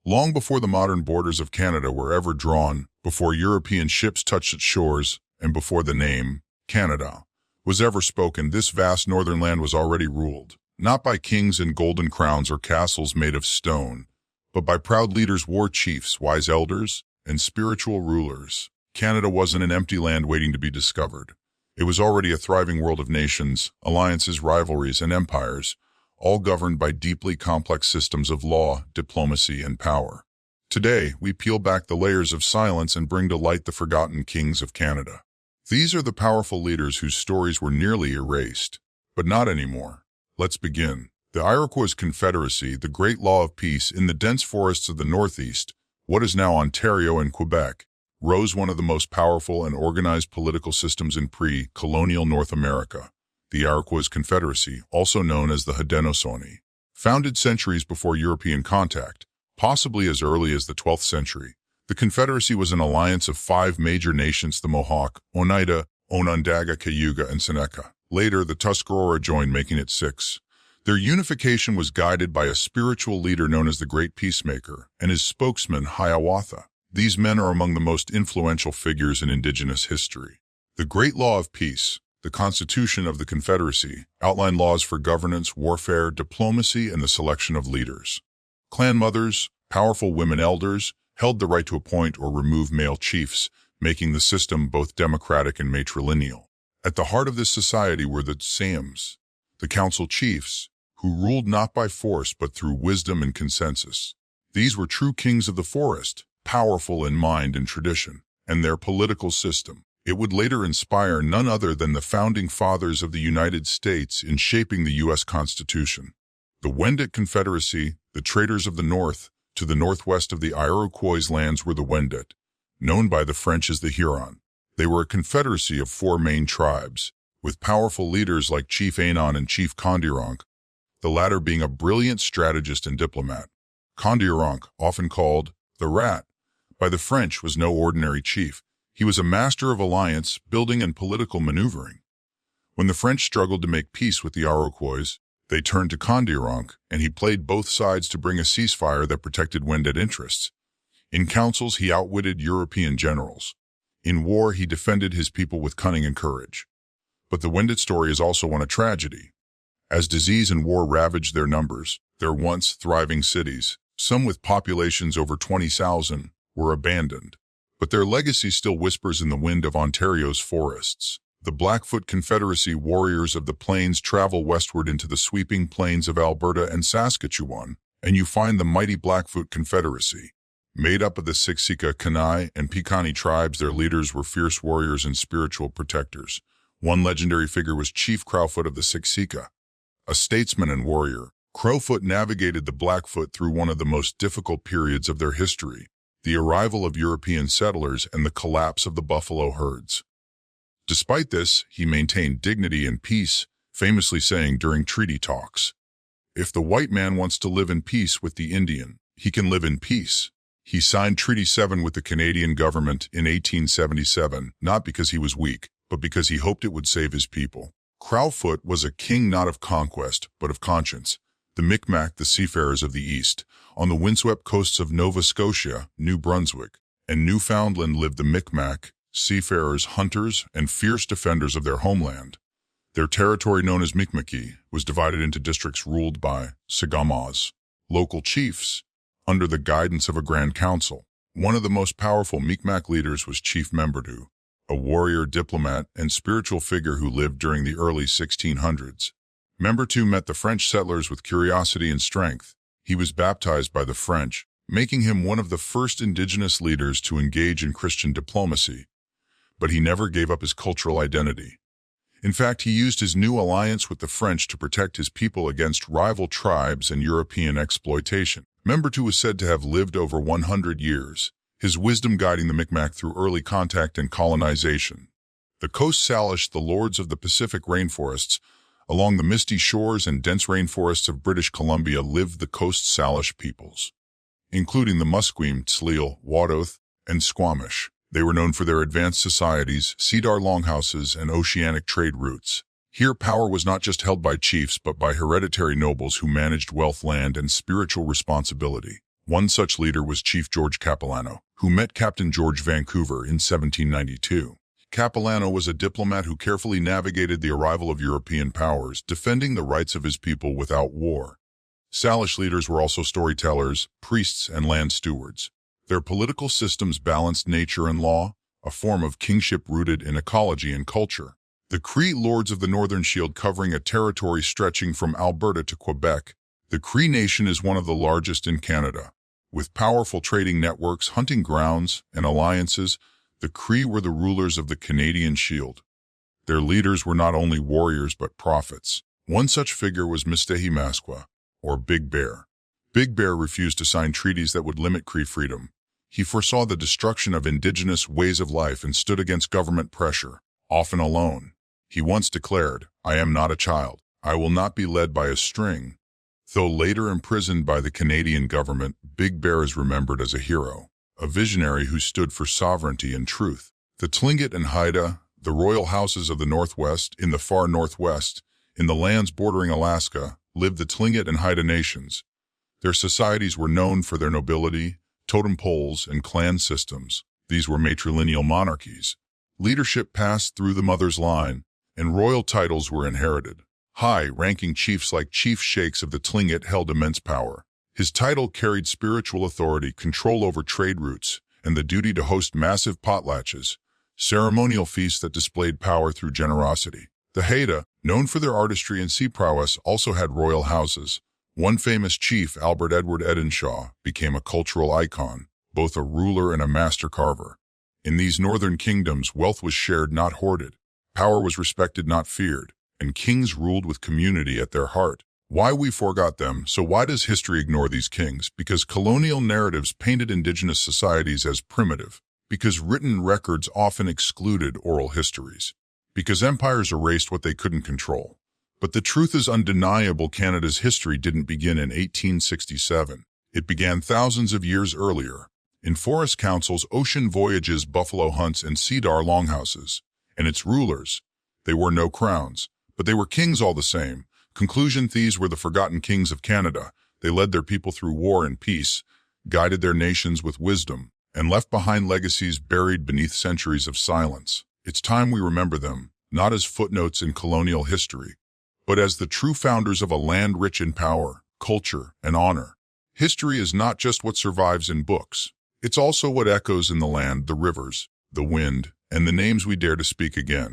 Long before the modern borders of Canada were ever drawn, before European ships touched its shores, and before the name, Canada, was ever spoken, this vast northern land was already ruled, not by kings in golden crowns or castles made of stone, but by proud leaders, war chiefs, wise elders, and spiritual rulers. Canada wasn't an empty land waiting to be discovered. It was already a thriving world of nations, alliances, rivalries, and empires, all governed by deeply complex systems of law, diplomacy, and power. Today, we peel back the layers of silence and bring to light the forgotten kings of Canada. These are the powerful leaders whose stories were nearly erased, but not anymore. Let's begin. The Iroquois Confederacy, the great law of peace in the dense forests of the Northeast, what is now Ontario and Quebec, rose one of the most powerful and organized political systems in pre-colonial North America. The Iroquois Confederacy, also known as the Haudenosaunee, founded centuries before European contact, possibly as early as the 12th century. The Confederacy was an alliance of 5 major nations: the Mohawk, Oneida, Onondaga, Cayuga, and Seneca. Later, the Tuscarora joined, making it 6. Their unification was guided by a spiritual leader known as the Great Peacemaker and his spokesman, Hiawatha. These men are among the most influential figures in Indigenous history. The Great Law of Peace, the Constitution of the Confederacy, outlined laws for governance, warfare, diplomacy, and the selection of leaders. Clan mothers, powerful women elders, held the right to appoint or remove male chiefs, making the system both democratic and matrilineal. At the heart of this society were the Sams, the council chiefs, who ruled not by force but through wisdom and consensus. These were true kings of the forest, powerful in mind and tradition, and their political system. It would later inspire none other than the founding fathers of the United States in shaping the U.S. Constitution. The Wendat Confederacy, the traders of the North, to the northwest of the Iroquois lands were the Wendat, known by the French as the Huron. They were a confederacy of 4 main tribes, with powerful leaders like Chief Anon and Chief Kondiaronk, the latter being a brilliant strategist and diplomat. Kondiaronk, often called the Rat by the French, was no ordinary chief. He was a master of alliance, building, and political maneuvering. When the French struggled to make peace with the Iroquois, they turned to Kondiaronk, and he played both sides to bring a ceasefire that protected Wendat interests. In councils, he outwitted European generals. In war, he defended his people with cunning and courage. But the Wendat story is also one of tragedy. As disease and war ravaged their numbers, their once thriving cities, some with populations over 20,000, were abandoned. But their legacy still whispers in the wind of Ontario's forests. The Blackfoot Confederacy warriors of the plains travel westward into the sweeping plains of Alberta and Saskatchewan, and you find the mighty Blackfoot Confederacy. Made up of the Siksika, Kainai, and Piikani tribes, their leaders were fierce warriors and spiritual protectors. One legendary figure was Chief Crowfoot of the Siksika. A statesman and warrior, Crowfoot navigated the Blackfoot through one of the most difficult periods of their history, the arrival of European settlers and the collapse of the buffalo herds. Despite this, he maintained dignity and peace, famously saying during treaty talks, "If the white man wants to live in peace with the Indian, he can live in peace." He signed Treaty 7 with the Canadian government in 1877, not because he was weak, but because he hoped it would save his people. Crowfoot was a king not of conquest, but of conscience. The Micmac, the seafarers of the East. On the windswept coasts of Nova Scotia, New Brunswick, and Newfoundland lived the Micmac, seafarers, hunters, and fierce defenders of their homeland. Their territory, known as Mi'kma'ki, was divided into districts ruled by Sagamas, local chiefs, under the guidance of a Grand Council. One of the most powerful Mi'kmaq leaders was Chief Membertou, a warrior, diplomat, and spiritual figure who lived during the early 1600s. Membertou met the French settlers with curiosity and strength. He was baptized by the French, making him one of the first Indigenous leaders to engage in Christian diplomacy. But he never gave up his cultural identity. In fact, he used his new alliance with the French to protect his people against rival tribes and European exploitation. Membertou was said to have lived over 100 years, his wisdom guiding the Micmac through early contact and colonization. The Coast Salish, the lords of the Pacific rainforests, along the misty shores and dense rainforests of British Columbia lived the Coast Salish peoples, including the Musqueam, Tsleel, Wadouth, and Squamish. They were known for their advanced societies, cedar longhouses, and oceanic trade routes. Here, power was not just held by chiefs, but by hereditary nobles who managed wealth, land, and spiritual responsibility. One such leader was Chief George Capilano, who met Captain George Vancouver in 1792. Capilano was a diplomat who carefully navigated the arrival of European powers, defending the rights of his people without war. Salish leaders were also storytellers, priests, and land stewards. Their political systems balanced nature and law, a form of kingship rooted in ecology and culture. The Cree lords of the Northern Shield, covering a territory stretching from Alberta to Quebec. The Cree nation is one of the largest in Canada. With powerful trading networks, hunting grounds, and alliances, the Cree were the rulers of the Canadian Shield. Their leaders were not only warriors but prophets. One such figure was Mistahimaskwa, or Big Bear. Big Bear refused to sign treaties that would limit Cree freedom. He foresaw the destruction of indigenous ways of life and stood against government pressure, often alone. He once declared, "I am not a child. I will not be led by a string." Though later imprisoned by the Canadian government, Big Bear is remembered as a hero, a visionary who stood for sovereignty and truth. The Tlingit and Haida, the royal houses of the Northwest, in the far Northwest, in the lands bordering Alaska, lived the Tlingit and Haida nations. Their societies were known for their nobility, totem poles, and clan systems. These were matrilineal monarchies. Leadership passed through the mother's line, and royal titles were inherited. High-ranking chiefs like Chief Shakes of the Tlingit held immense power. His title carried spiritual authority, control over trade routes, and the duty to host massive potlatches, ceremonial feasts that displayed power through generosity. The Haida, known for their artistry and sea prowess, also had royal houses. One famous chief, Albert Edward Edenshaw, became a cultural icon, both a ruler and a master carver. In these northern kingdoms, wealth was shared, not hoarded. Power was respected, not feared, and kings ruled with community at their heart. Why we forgot them? So why does history ignore these kings? Because colonial narratives painted indigenous societies as primitive. Because written records often excluded oral histories. Because empires erased what they couldn't control. But the truth is undeniable. Canada's history didn't begin in 1867. It began thousands of years earlier, in forest councils, ocean voyages, buffalo hunts, and cedar longhouses. And its rulers, they wore no crowns, but they were kings all the same. Conclusion: these were the forgotten kings of Canada. They led their people through war and peace, guided their nations with wisdom, and left behind legacies buried beneath centuries of silence. It's time we remember them, not as footnotes in colonial history, but as the true founders of a land rich in power, culture, and honor. History is not just what survives in books. It's also what echoes in the land, the rivers, the wind, and the names we dare to speak again.